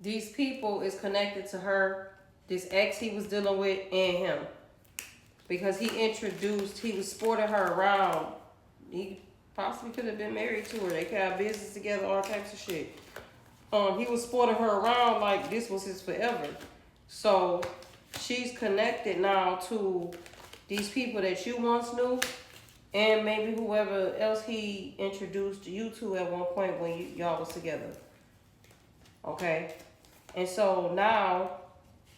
these people is connected to her, this ex he was dealing with, and him. Because he was sporting her around. He possibly could have been married to her. They could have business together, all types of shit. He was sporting her around like this was his forever. So she's connected now to these people that you once knew, and maybe whoever else he introduced you to at one point when y'all was together. Okay? And so now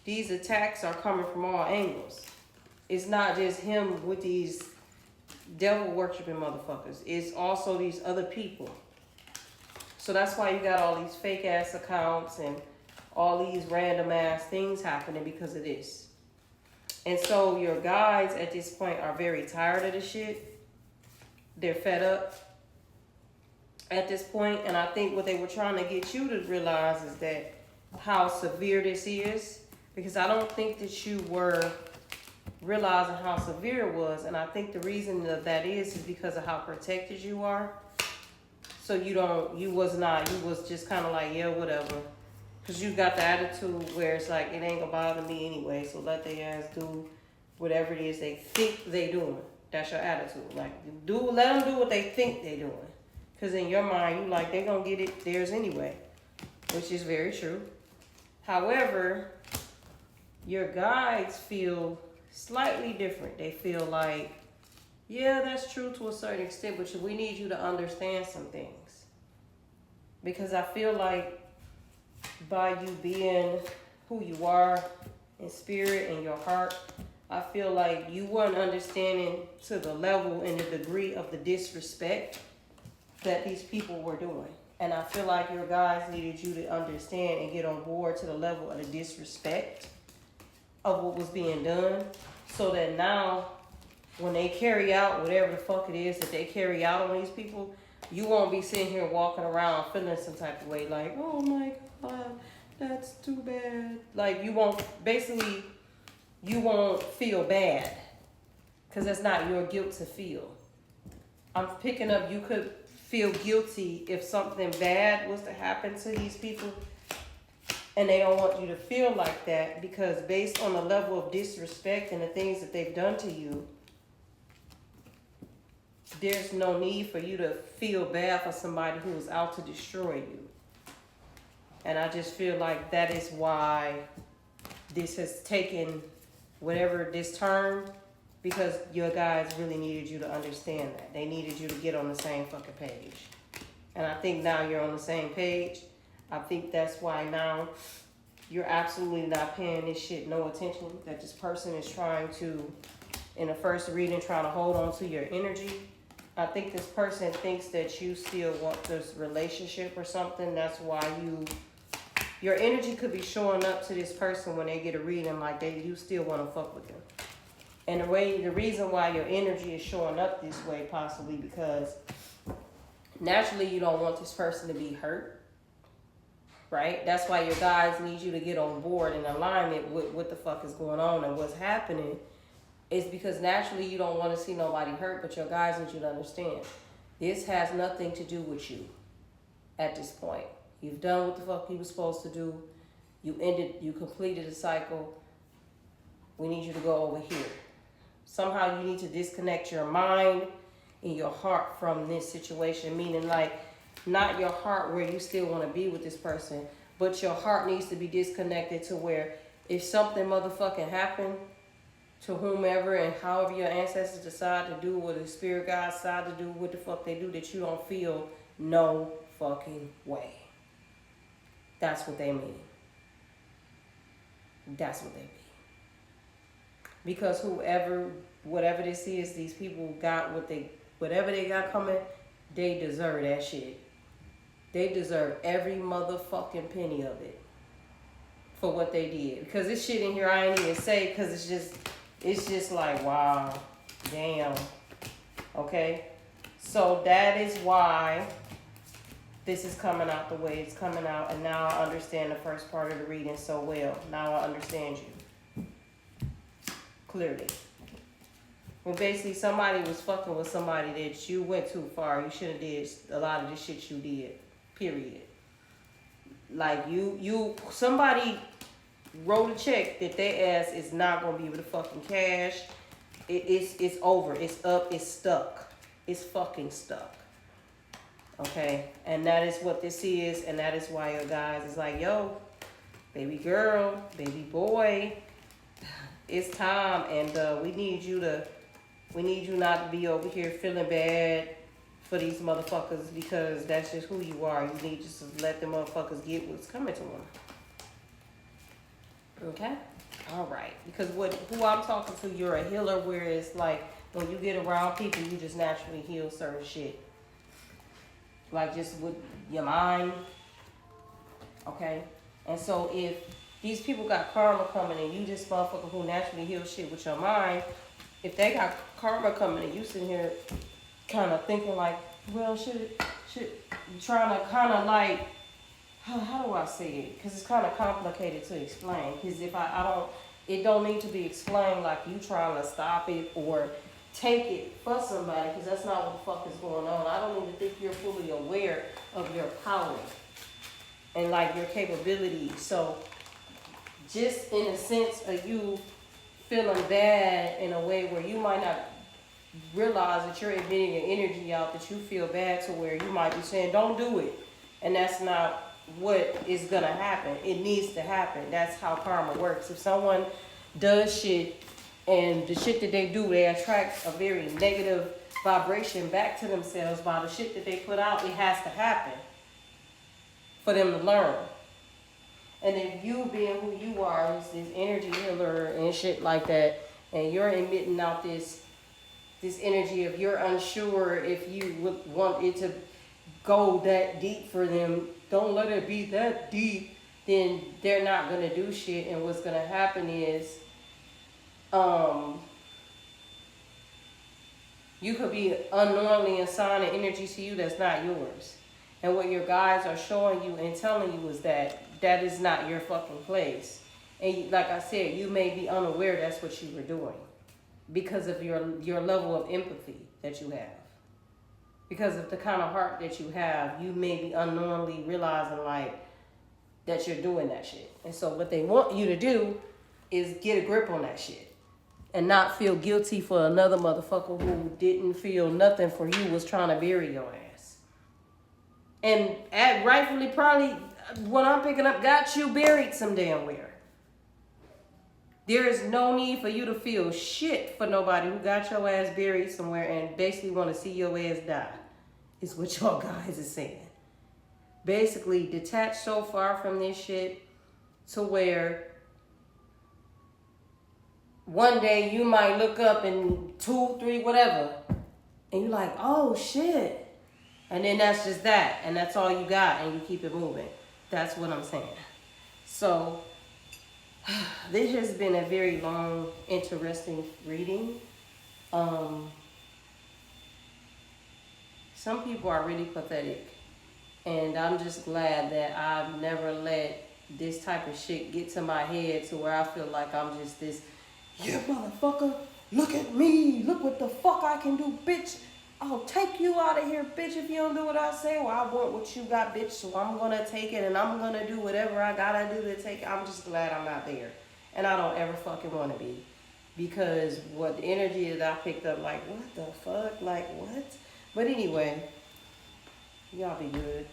these attacks are coming from all angles. It's not just him with these devil worshiping motherfuckers. It's also these other people. So that's why you got all these fake ass accounts and all these random ass things happening because of this. And so your guys at this point are very tired of this shit. They're fed up at this point. And I think what they were trying to get you to realize is that how severe this is. Because I don't think that you were realizing how severe it was. And I think the reason that is because of how protected you are. So you was just kind of like, yeah, whatever. Because you got the attitude where it's like, it ain't gonna bother me anyway, so let their ass do whatever it is they think they doing. That's your attitude. Like, let them do what they think they doing. Because in your mind, you like, they gonna get it theirs anyway. Which is very true. However, your guides feel slightly different. They feel like, yeah, that's true to a certain extent, but we need you to understand some things. Because I feel like by you being who you are in spirit and your heart, I feel like you weren't understanding to the level and the degree of the disrespect that these people were doing. And I feel like your guys needed you to understand and get on board to the level of the disrespect of what was being done, so that now when they carry out whatever the fuck it is that they carry out on these people, you won't be sitting here walking around feeling some type of way like, oh my God, that's too bad. Like, you won't feel bad, because that's not your guilt to feel. I'm picking up, you could feel guilty if something bad was to happen to these people, and they don't want you to feel like that, because based on the level of disrespect and the things that they've done to you, there's no need for you to feel bad for somebody who is out to destroy you. And I just feel like that is why this has taken whatever this turn, because your guys really needed you to understand that. They needed you to get on the same fucking page. And I think now you're on the same page. I think that's why now you're absolutely not paying this shit no attention. That this person is trying to, in the first reading, trying to hold on to your energy. I think this person thinks that you still want this relationship or something. That's why your energy could be showing up to this person when they get a reading like you still want to fuck with them. And the reason why your energy is showing up this way, possibly because naturally you don't want this person to be hurt, right? That's why your guys need you to get on board in alignment with what the fuck is going on and what's happening. It's because naturally you don't want to see nobody hurt, but your guys need you to understand this has nothing to do with you at this point. You've done what the fuck you were supposed to do. You completed the cycle. We need you to go over here. Somehow you need to disconnect your mind and your heart from this situation, meaning like not your heart where you still want to be with this person, but your heart needs to be disconnected to where if something motherfucking happened to whomever and however your ancestors decide to do, or the spirit guides decide to do what the fuck they do, that you don't feel no fucking way. That's what they mean. That's what they mean. Because whatever this is, these people got whatever they got coming, they deserve that shit. They deserve every motherfucking penny of it for what they did. Because this shit in here I ain't even say, because it's just like, wow, damn. Okay? So that is why this is coming out the way it's coming out. And now I understand the first part of the reading so well. Now I understand you. Clearly. When basically somebody was fucking with somebody that you went too far. You shouldn't have did a lot of the shit you did. Period. Like somebody wrote a check that their ass is not gonna be able to fucking cash. It's over. It's up. It's stuck. It's fucking stuck. Okay, and that is what this is, and that is why your guys is like, yo, baby girl, baby boy, it's time, and we need you not to be over here feeling bad for these motherfuckers, because that's just who you are. You need just to let the motherfuckers get what's coming to them. Okay? All right. Because who I'm talking to, you're a healer, where it's like when you get around people, you just naturally heal certain shit. Like just with your mind. Okay? And so if these people got karma coming and you just motherfucker who naturally heal shit with your mind, if they got karma coming and you sitting here kind of thinking like, well, should trying to kind of like, how do I say it? Because it's kind of complicated to explain. Because if it don't need to be explained like you trying to stop it or take it for somebody, because that's not what the fuck is going on. I don't even think you're fully aware of your power and like your capabilities. So just in a sense of you feeling bad in a way where you might not realize that you're emitting an energy out that you feel bad, to where you might be saying, don't do it. And that's not what is going to happen. It needs to happen. That's how karma works. If someone does shit and the shit that they do, they attract a very negative vibration back to themselves by the shit that they put out, it has to happen for them to learn. And then you being who you are, this energy healer and shit like that, and you're emitting out this energy of you're unsure if you would want it to go that deep for them. Don't let it be that deep. Then they're not going to do shit. And what's going to happen is you could be unknowingly assigning energy to you that's not yours. And what your guides are showing you and telling you is that is not your fucking place. And like I said, you may be unaware that's what you were doing because of your level of empathy that you have. Because of the kind of heart that you have, you may be unknowingly realizing like that you're doing that shit. And so what they want you to do is get a grip on that shit and not feel guilty for another motherfucker who didn't feel nothing for you, was trying to bury your ass. And rightfully probably what I'm picking up got you buried some damn where. There is no need for you to feel shit for nobody who got your ass buried somewhere and basically want to see your ass die, is what y'all guys is saying. Basically, detach so far from this shit to where one day you might look up in 2, 3, whatever, and you're like, oh shit. And then that's just that. And that's all you got, and you keep it moving. That's what I'm saying. So this has been a very long, interesting reading. Some people are really pathetic. And I'm just glad that I've never let this type of shit get to my head to where I feel like I'm just this, yeah, motherfucker, look at me. Look what the fuck I can do, bitch. I'll take you out of here, bitch, if you don't do what I say. Well, I want what you got, bitch, so I'm going to take it, and I'm going to do whatever I got to do to take it. I'm just glad I'm not there. And I don't ever fucking want to be. Because what the energy that I picked up, like, what the fuck? Like, what? But anyway, y'all be good.